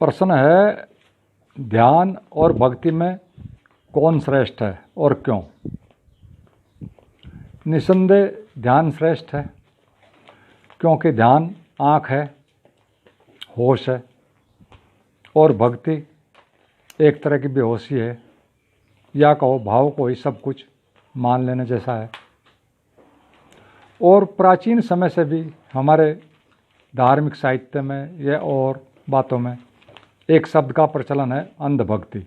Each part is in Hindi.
प्रश्न है, ध्यान और भक्ति में कौन श्रेष्ठ है और क्यों? निसंदेह ध्यान श्रेष्ठ है, क्योंकि ध्यान आँख है, होश है, और भक्ति एक तरह की बेहोशी है, या कहो भाव को ही सब कुछ मान लेने जैसा है। और प्राचीन समय से भी हमारे धार्मिक साहित्य में या और बातों में एक शब्द का प्रचलन है, अंधभक्ति।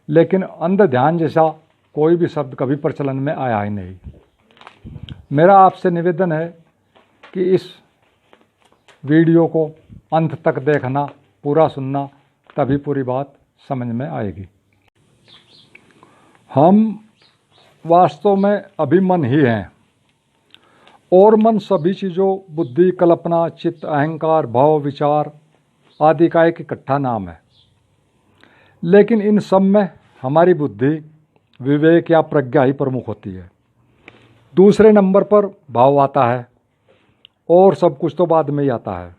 लेकिन अंध ध्यान जैसा कोई भी शब्द कभी प्रचलन में आया ही नहीं। मेरा आपसे निवेदन है कि इस वीडियो को अंत तक देखना, पूरा सुनना, तभी पूरी बात समझ में आएगी। हम वास्तव में अभी मन ही हैं, और मन सभी चीज़ों, बुद्धि, कल्पना, चित्त, अहंकार, भाव, विचार आदि का एक इकट्ठा नाम है। लेकिन इन सब में हमारी बुद्धि, विवेक या प्रज्ञा ही प्रमुख होती है। दूसरे नंबर पर भाव आता है, और सब कुछ तो बाद में ही आता है।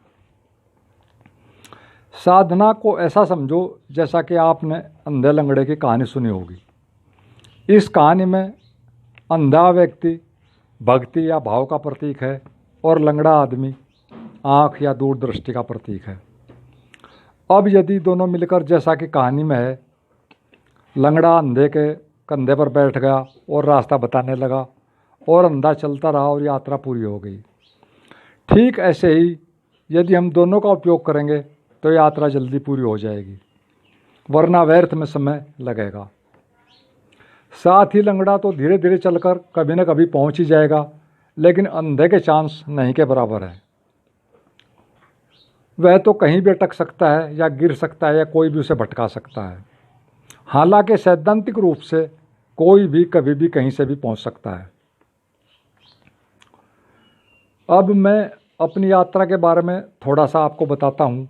साधना को ऐसा समझो जैसा कि आपने अंधे लंगड़े की कहानी सुनी होगी। इस कहानी में अंधा व्यक्ति भक्ति या भाव का प्रतीक है, और लंगड़ा आदमी आँख या दूरदृष्टि का प्रतीक है। अब यदि दोनों मिलकर, जैसा कि कहानी में है, लंगड़ा अंधे के कंधे पर बैठ गया और रास्ता बताने लगा, और अंधा चलता रहा और यात्रा पूरी हो गई। ठीक ऐसे ही यदि हम दोनों का उपयोग करेंगे तो यात्रा जल्दी पूरी हो जाएगी, वरना व्यर्थ में समय लगेगा। साथ ही लंगड़ा तो धीरे धीरे चलकर कभी न कभी पहुंच ही जाएगा, लेकिन अंधे के चांस नहीं के बराबर है। वह तो कहीं भी अटक सकता है या गिर सकता है, या कोई भी उसे भटका सकता है। हालांकि सैद्धांतिक रूप से कोई भी कभी भी कहीं से भी पहुंच सकता है। अब मैं अपनी यात्रा के बारे में थोड़ा सा आपको बताता हूँ।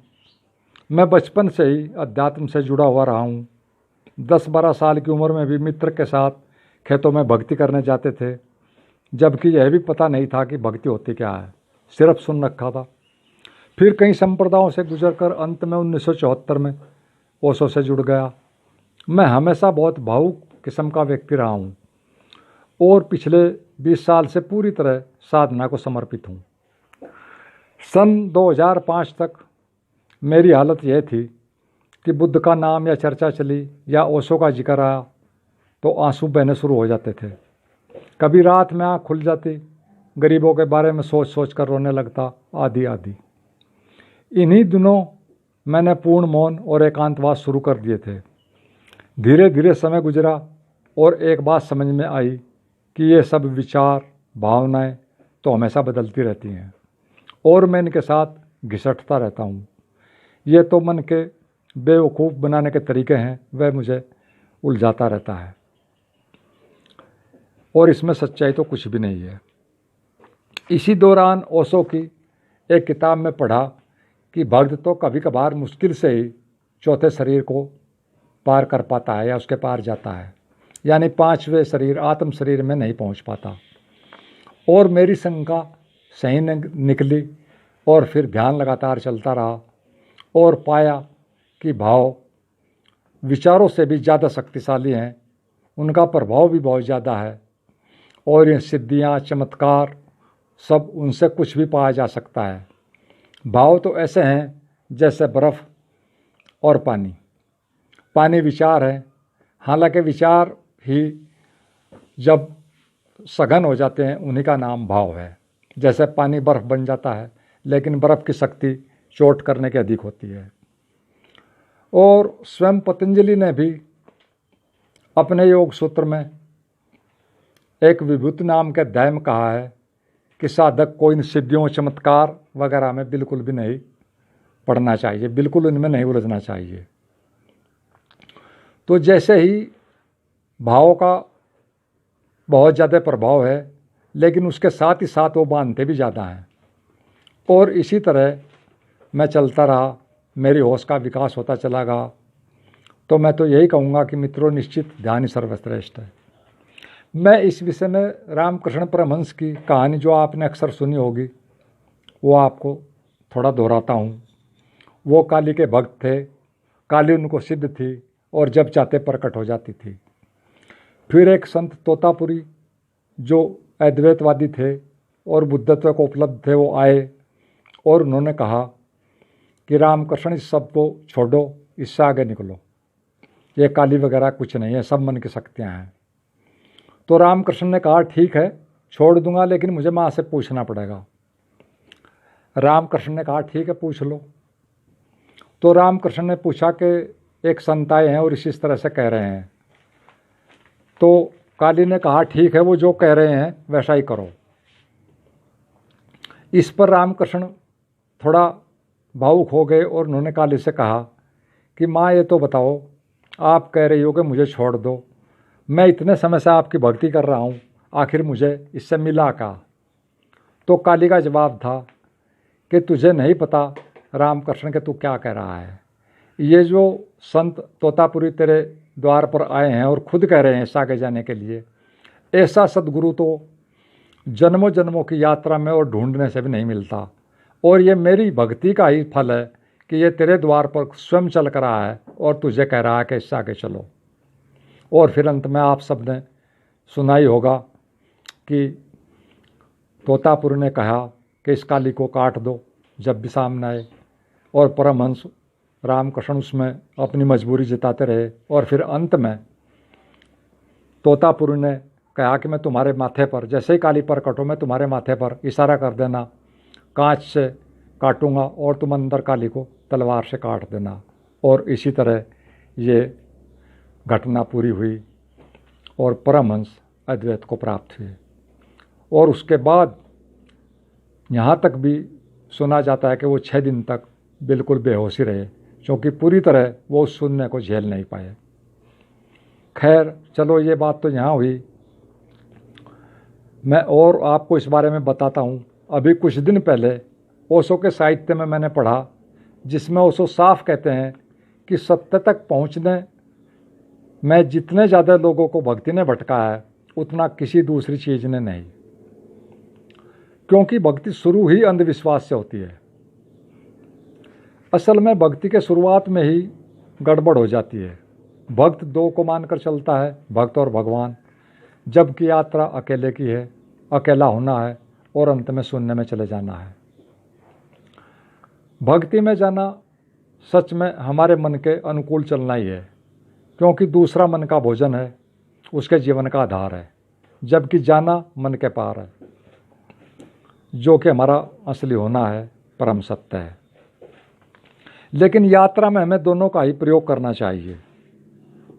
मैं बचपन से ही अध्यात्म से जुड़ा हुआ रहा हूँ। 10-12 साल की उम्र में भी मित्र के साथ खेतों में भक्ति करने जाते थे, जबकि यह भी पता नहीं था कि भक्ति होती क्या है, सिर्फ सुन रखा था। फिर कई संप्रदायों से गुजरकर अंत में 1974 में ओशो से जुड़ गया। मैं हमेशा बहुत भावुक किस्म का व्यक्ति रहा हूँ, और पिछले 20 साल से पूरी तरह साधना को समर्पित हूँ। सन 2005 तक मेरी हालत यह थी कि बुद्ध का नाम या चर्चा चली या ओशो का जिक्र आया तो आंसू बहने शुरू हो जाते थे। कभी रात में आँख खुल जाती, गरीबों के बारे में सोच सोच कर रोने लगता, आदि आदि। इन्हीं दिनों मैंने पूर्ण मौन और एकांतवास शुरू कर दिए थे। धीरे धीरे समय गुजरा, और एक बात समझ में आई कि ये सब विचार, भावनाएं तो हमेशा बदलती रहती हैं, और मैं इनके साथ घिसटता रहता हूँ। ये तो मन के बेवकूफ़ बनाने के तरीके हैं, वह मुझे उलझाता रहता है, और इसमें सच्चाई तो कुछ भी नहीं है। इसी दौरान ओशो की एक किताब में पढ़ा कि भक्त तो कभी कभार मुश्किल से ही चौथे शरीर को पार कर पाता है या उसके पार जाता है, यानी 5वें शरीर, आत्म शरीर में नहीं पहुंच पाता। और मेरी शंका सही निकली, और फिर ध्यान लगातार चलता रहा, और पाया कि भाव विचारों से भी ज़्यादा शक्तिशाली हैं, उनका प्रभाव भी बहुत ज़्यादा है, और ये सिद्धियाँ, चमत्कार सब उनसे कुछ भी पाया जा सकता है। भाव तो ऐसे हैं जैसे बर्फ़ और पानी। पानी विचार है, हालांकि विचार ही जब सघन हो जाते हैं उन्हीं का नाम भाव है। जैसे पानी बर्फ़ बन जाता है, लेकिन बर्फ़ की शक्ति चोट करने के अधिक होती है। और स्वयं पतंजलि ने भी अपने योग सूत्र में एक विभूति नाम के अध्याय में कहा है कि साधक को इन सिद्धियों, चमत्कार वगैरह में बिल्कुल भी नहीं पढ़ना चाहिए, बिल्कुल इनमें नहीं उलझना चाहिए। तो जैसे ही भावों का बहुत ज़्यादा प्रभाव है, लेकिन उसके साथ ही साथ वो बांधते भी ज़्यादा हैं, और इसी तरह मैं चलता रहा, मेरी होश का विकास होता चला गया। तो मैं तो यही कहूँगा कि मित्रों, निश्चित ध्यान ही सर्वश्रेष्ठ है। मैं इस विषय में रामकृष्ण परमहंस की कहानी, जो आपने अक्सर सुनी होगी, वो आपको थोड़ा दोहराता हूँ। वो काली के भक्त थे, काली उनको सिद्ध थी और जब चाहते प्रकट हो जाती थी। फिर एक संत तोतापुरी जो अद्वैतवादी थे और बुद्धत्व को उपलब्ध थे, वो आए और उन्होंने कहा कि रामकृष्ण इस सब को छोड़ो, इससे आगे निकलो, ये काली वगैरह कुछ नहीं है, सब मन की शक्तियाँ हैं। तो रामकृष्ण ने कहा ठीक है छोड़ दूंगा, लेकिन मुझे माँ से पूछना पड़ेगा। रामकृष्ण ने कहा ठीक है पूछ लो। तो रामकृष्ण ने पूछा कि एक संत आए हैं और इसी तरह से कह रहे हैं। तो काली ने कहा ठीक है, वो जो कह रहे हैं वैसा ही करो। इस पर रामकृष्ण थोड़ा भावुक हो गए और उन्होंने काली से कहा कि माँ ये तो बताओ, आप कह रही हो कि मुझे छोड़ दो, मैं इतने समय से आपकी भक्ति कर रहा हूँ, आखिर मुझे इससे मिला क्या? तो काली का जवाब था कि तुझे नहीं पता रामकृष्ण के तू क्या कह रहा है। ये जो संत तोतापुरी तेरे द्वार पर आए हैं और खुद कह रहे हैं इस आगे जाने के लिए, ऐसा सद्गुरु तो जन्मों जन्मों की यात्रा में और ढूंढने से भी नहीं मिलता। और ये मेरी भक्ति का ही फल है कि ये तेरे द्वार पर स्वयं चल कर रहा है और तुझे कह रहा है कि इससे आगे चलो। और फिर अंत में आप सब ने सुना ही होगा कि तोतापुरी ने कहा कि इस काली को काट दो जब भी सामने आए, और परमहंस रामकृष्ण उसमें अपनी मजबूरी जताते रहे। और फिर अंत में तोतापुरी ने कहा कि मैं तुम्हारे माथे पर, जैसे ही काली प्रकट हो, मैं तुम्हारे माथे पर इशारा कर देना, कांच से काटूंगा और तुम अंदर काली को तलवार से काट देना। और इसी तरह ये घटना पूरी हुई और परमहंस अद्वैत को प्राप्त हुए। और उसके बाद यहाँ तक भी सुना जाता है कि वो 6 दिन तक बिल्कुल बेहोशी रहे, क्योंकि पूरी तरह वो उस शून्य को झेल नहीं पाए। खैर चलो, ये बात तो यहाँ हुई। मैं और आपको इस बारे में बताता हूँ। अभी कुछ दिन पहले ओशो के साहित्य में मैंने पढ़ा, जिसमें ओशो साफ कहते हैं कि सत्य तक पहुँचने में जितने ज़्यादा लोगों को भक्ति ने भटका है, उतना किसी दूसरी चीज़ ने नहीं। क्योंकि भक्ति शुरू ही अंधविश्वास से होती है। असल में भक्ति के शुरुआत में ही गड़बड़ हो जाती है। भक्त दो को मानकर चलता है, भक्त और भगवान, जबकि यात्रा अकेले की है, अकेला होना है और अंत में शून्य में चले जाना है। भक्ति में जाना सच में हमारे मन के अनुकूल चलना ही है, क्योंकि दूसरा मन का भोजन है, उसके जीवन का आधार है, जबकि जाना मन के पार है, जो कि हमारा असली होना है, परम सत्य है। लेकिन यात्रा में हमें दोनों का ही प्रयोग करना चाहिए।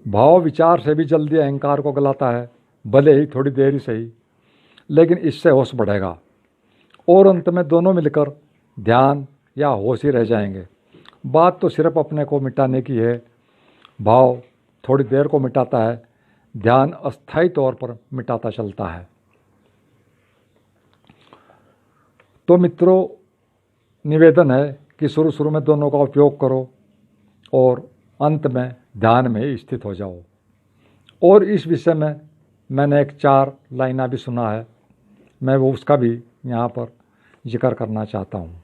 भाव विचार से भी जल्दी अहंकार को गलाता है, भले ही थोड़ी देर ही सही, लेकिन इससे होश बढ़ेगा और अंत में दोनों मिलकर ध्यान या होश ही रह जाएंगे। बात तो सिर्फ अपने को मिटाने की है। भाव थोड़ी देर को मिटाता है, ध्यान अस्थायी तौर पर मिटाता चलता है। तो मित्रों, निवेदन है कि शुरू में दोनों का उपयोग करो और अंत में ध्यान में ही स्थित हो जाओ। और इस विषय में मैंने एक 4 लाइना भी सुना है, मैं वो उसका भी यहाँ पर जिक्र करना चाहता हूँ।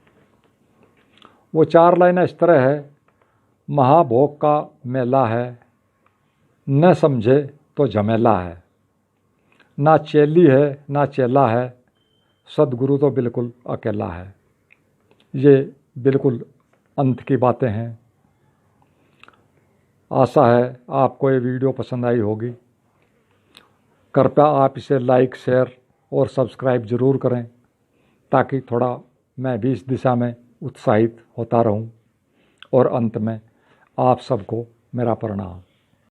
वो 4 लाइनें इस तरह है। महाभोग का मेला है, न समझे तो झमेला है, ना चेली है ना चेला है, सद्गुरु तो बिल्कुल अकेला है। ये बिल्कुल अंत की बातें हैं। आशा है आपको ये वीडियो पसंद आई होगी। कृपया आप इसे लाइक, शेयर और सब्सक्राइब ज़रूर करें, ताकि थोड़ा मैं भी इस दिशा में उत्साहित होता रहूं। और अंत में आप सबको मेरा प्रणाम।